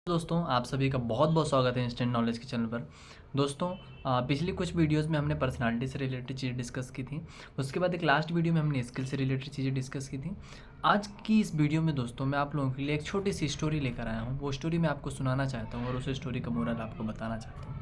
दोस्तों, आप सभी का बहुत बहुत स्वागत है इंस्टेंट नॉलेज के चैनल पर। दोस्तों, पिछली कुछ वीडियोस में हमने पर्सनालिटी से रिलेटेड चीज़ें डिस्कस की थी। उसके बाद एक लास्ट वीडियो में हमने स्किल से रिलेटेड चीज़ें डिस्कस की थी। आज की इस वीडियो में दोस्तों मैं आप लोगों के लिए एक छोटी सी स्टोरी लेकर आया हूँ। वो स्टोरी मैं आपको सुनाना चाहता हूँ और उस स्टोरी का मोरल आपको बताना चाहता हूँ।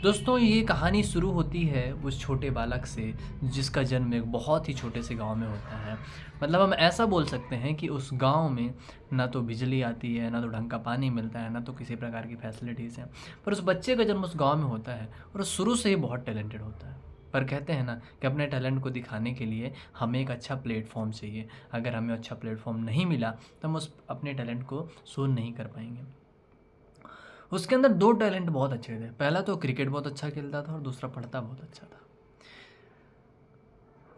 दोस्तों, ये कहानी शुरू होती है उस छोटे बालक से जिसका जन्म एक बहुत ही छोटे से गांव में होता है। मतलब हम ऐसा बोल सकते हैं कि उस गांव में ना तो बिजली आती है, ना तो ढंग का पानी मिलता है, ना तो किसी प्रकार की फैसिलिटीज़ हैं। पर उस बच्चे का जन्म उस गांव में होता है और वो शुरू से ही बहुत टैलेंटेड होता है। पर कहते हैं ना कि अपने टैलेंट को दिखाने के लिए हमें एक अच्छा प्लेटफॉर्म चाहिए। अगर हमें अच्छा प्लेटफॉर्म नहीं मिला तो हम उस अपने टैलेंट को शो नहीं कर पाएंगे। उसके अंदर दो टैलेंट बहुत अच्छे थे। पहला तो क्रिकेट बहुत अच्छा खेलता था और दूसरा पढ़ता बहुत अच्छा था।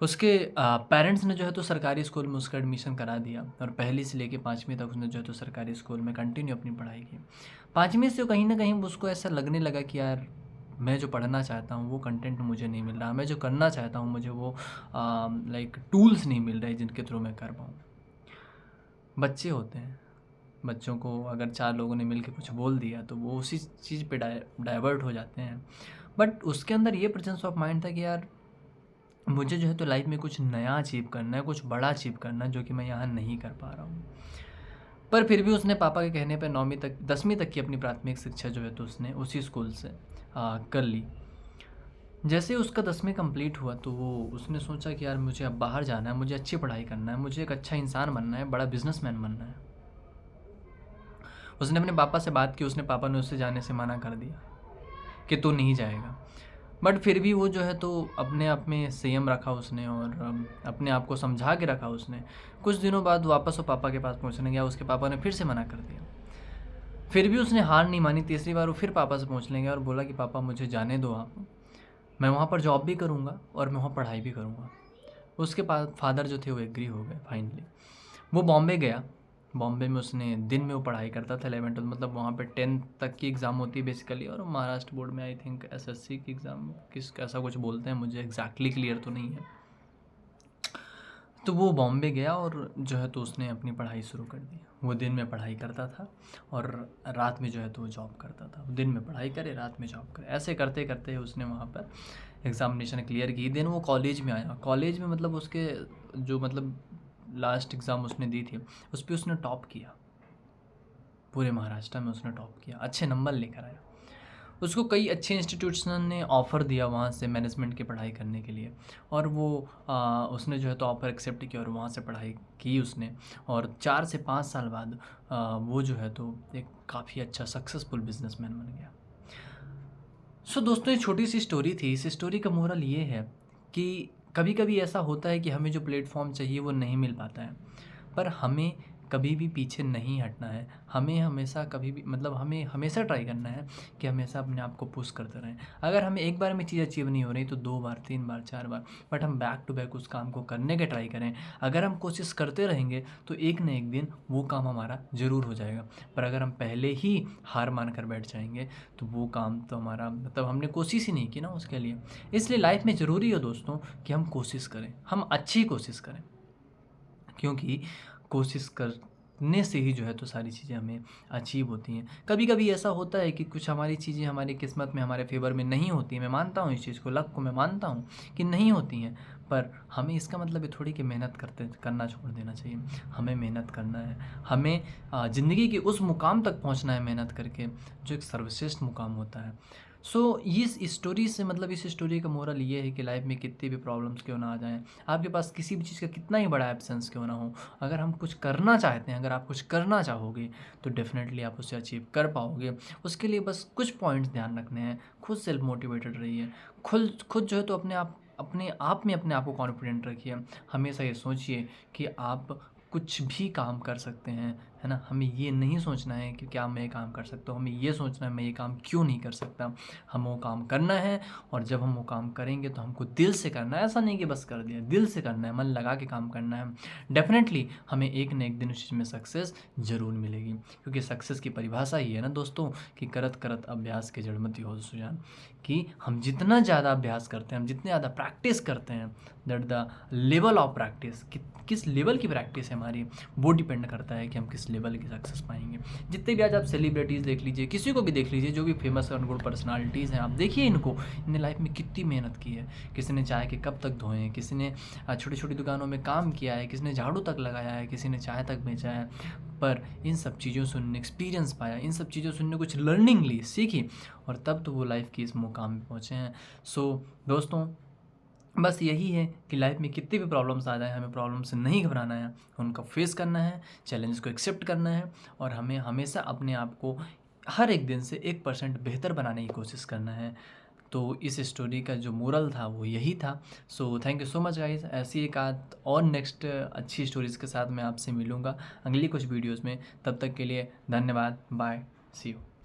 उसके पेरेंट्स ने जो है तो सरकारी स्कूल में उसका एडमिशन करा दिया और पहली से लेके 5वीं तक उसने जो है तो सरकारी स्कूल में कंटिन्यू अपनी पढ़ाई की। 5वीं से कहीं ना कहीं उसको ऐसा लगने लगा कि यार, मैं जो पढ़ना चाहता हूँ वो कंटेंट मुझे नहीं मिल रहा। मैं जो करना चाहता हूँ मुझे वो लाइक टूल्स नहीं मिल रहे जिनके थ्रू मैं कर पाऊँ। बच्चे होते हैं, बच्चों को अगर 4 लोगों ने मिलके कुछ बोल दिया तो वो उसी चीज़ पे डाइवर्ट हो जाते हैं। बट उसके अंदर ये प्रेजेंस ऑफ माइंड था कि यार, मुझे जो है तो लाइफ में कुछ नया अचीव करना है, कुछ बड़ा अचीव करना है जो कि मैं यहाँ नहीं कर पा रहा हूँ। पर फिर भी उसने पापा के कहने पर 9वीं तक 10वीं तक की अपनी प्राथमिक शिक्षा जो है तो उसने उसी स्कूल से कर ली। जैसे ही उसका 10वीं कंप्लीट हुआ तो वो उसने सोचा कि यार, मुझे अब बाहर जाना है, मुझे अच्छी पढ़ाई करना है, मुझे एक अच्छा इंसान बनना है, बड़ा बिजनेसमैन बनना है। उसने अपने पापा से बात की। उसने पापा ने उससे जाने से मना कर दिया कि तू नहीं जाएगा। बट फिर भी वो जो है तो अपने आप में संयम रखा उसने और अपने आप को समझा के रखा उसने। कुछ दिनों बाद वापस वो पापा के पास पहुंचने गया। उसके पापा ने फिर से मना कर दिया। फिर भी उसने हार नहीं मानी। तीसरी बार वो फिर पापा से पहुंचने गया और बोला कि पापा, मुझे जाने दो आप, मैं वहाँ पर जॉब भी करूँगा और मैं वहाँ पढ़ाई भी करूँगा। उसके पास फादर जो थे वो एग्री हो गए फाइनली। वो बॉम्बे गया। बॉम्बे में उसने दिन में वो पढ़ाई करता था 11th 12, मतलब वहाँ पे 10th तक की एग्ज़ाम होती है बेसिकली। और महाराष्ट्र बोर्ड में आई थिंक एसएससी की एग्ज़ाम किस ऐसा कुछ बोलते हैं, मुझे एग्जैक्टली क्लियर तो नहीं है। तो वो बॉम्बे गया और जो है तो उसने अपनी पढ़ाई शुरू कर दी। वो दिन में पढ़ाई करता था और रात में जो है तो वो जॉब करता था। दिन में पढ़ाई करे, रात में जॉब करे। ऐसे करते करते उसने वहाँ पर एग्ज़ामिनेशन क्लियर की। देन वो कॉलेज में आया। कॉलेज में मतलब उसके जो मतलब लास्ट एग्ज़ाम उसने दी थी उस पर उसने टॉप किया। पूरे महाराष्ट्र में उसने टॉप किया, अच्छे नंबर लेकर आया। उसको कई अच्छे इंस्टीट्यूशन ने ऑफ़र दिया वहाँ से मैनेजमेंट की पढ़ाई करने के लिए। और वो उसने जो है तो ऑफ़र एक्सेप्ट किया और वहाँ से पढ़ाई की उसने। और 4 से 5 साल बाद वो जो है तो एक काफ़ी अच्छा सक्सेसफुल बिजनेसमैन बन गया। सो दोस्तों, ये छोटी सी स्टोरी थी। इस स्टोरी का मोरल ये है कि कभी कभी ऐसा होता है कि हमें जो प्लेटफॉर्म चाहिए वो नहीं मिल पाता है। पर हमें कभी भी पीछे नहीं हटना है। हमें हमेशा कभी भी मतलब हमें हमेशा ट्राई करना है कि हमेशा अपने आप को पुश करते रहें। अगर हमें एक बार में चीज़ अचीव नहीं हो रही तो 2 बार, 3 बार, 4 बार, बट हम बैक टू बैक उस काम को करने के ट्राई करें। अगर हम कोशिश करते रहेंगे तो एक न एक दिन वो काम हमारा ज़रूर हो जाएगा। पर अगर हम पहले ही हार मान कर बैठ जाएंगे तो वो काम तो हमारा मतलब हमने कोशिश ही नहीं की ना उसके लिए। इसलिए लाइफ में ज़रूरी है दोस्तों कि हम कोशिश करें, हम अच्छी कोशिश करें। क्योंकि कोशिश करने से ही जो है तो सारी चीज़ें हमें अचीव होती हैं। कभी कभी ऐसा होता है कि कुछ हमारी चीज़ें हमारी किस्मत में, हमारे फेवर में नहीं होती हैं। मैं मानता हूँ इस चीज़ को, लक को मैं मानता हूँ कि नहीं होती हैं। पर हमें इसका मतलब ये थोड़ी कि मेहनत करना छोड़ देना चाहिए। हमें मेहनत करना है। हमें ज़िंदगी के उस मुकाम तक पहुँचना है मेहनत करके जो एक सर्वश्रेष्ठ मुकाम होता है। सो इस स्टोरी से मतलब इस स्टोरी का मोरल ये है कि लाइफ में कितनी भी प्रॉब्लम्स क्यों ना आ जाएं, आपके पास किसी भी चीज़ का कितना ही बड़ा एब्सेंस क्यों ना हो, अगर हम कुछ करना चाहते हैं, अगर आप कुछ करना चाहोगे तो डेफिनेटली आप उसे अचीव कर पाओगे। उसके लिए बस कुछ पॉइंट्स ध्यान रखने हैं। खुद सेल्फ मोटिवेटेड रहिए। खुद जो है तो अपने आप में अपने आप को कॉन्फिडेंट रखिए। हमेशा ये सोचिए कि आप कुछ भी काम कर सकते हैं, है ना। हमें ये नहीं सोचना है कि क्या मैं ये काम कर सकता हूँ, हमें ये सोचना है मैं ये काम क्यों नहीं कर सकता। हम वो काम करना है और जब हम वो काम करेंगे तो हमको दिल से करना है। ऐसा नहीं कि बस कर दिया, दिल से करना है, मन लगा के काम करना है। डेफिनेटली हमें एक न एक दिन उस चीज़ में सक्सेस ज़रूर मिलेगी। क्योंकि सक्सेस की परिभाषा ही है ना दोस्तों कि करत करत अभ्यास के जड़मति हो सुजान। कि हम जितना ज़्यादा अभ्यास करते हैं, हम जितने ज़्यादा प्रैक्टिस करते हैं, that the level of practice, किस लेवल की प्रैक्टिस है हमारी, वो डिपेंड करता है कि हम किस इस लेवल की सक्सेस पाएंगे। जितने भी आज आप सेलिब्रिटीज़ देख लीजिए, किसी को भी देख लीजिए, जो भी फेमस और गुड पर्सनालिटीज़ हैं, आप देखिए इनको, इनने लाइफ में कितनी मेहनत की है। किसी ने चाय के कप तक धोए हैं, किसी ने छोटी छोटी दुकानों में काम किया है, किसी ने झाड़ू तक लगाया है, किसी ने चाय तक बेचा है। पर इन सब चीज़ों से उन्होंने एक्सपीरियंस पाया, इन सब चीज़ों से उन्होंने कुछ लर्निंग ली, सीखी, और तब तो वो लाइफ की इस मुकाम पे पहुँचे हैं। सो दोस्तों, बस यही है कि लाइफ में कितनी भी प्रॉब्लम्स आ जाए, हमें प्रॉब्लम से नहीं घबराना है, उनका फेस करना है, चैलेंज को एक्सेप्ट करना है, और हमें हमेशा अपने आप को हर एक दिन से 1% बेहतर बनाने की कोशिश करना है। तो इस स्टोरी का जो मोरल था वो यही था। So thank you so much guys. ऐसी एक आध और नेक्स्ट अच्छी स्टोरीज़ के साथ मैं आपसे मिलूँगा अगली कुछ वीडियोज़ में। तब तक के लिए धन्यवाद, बाय, सी यू।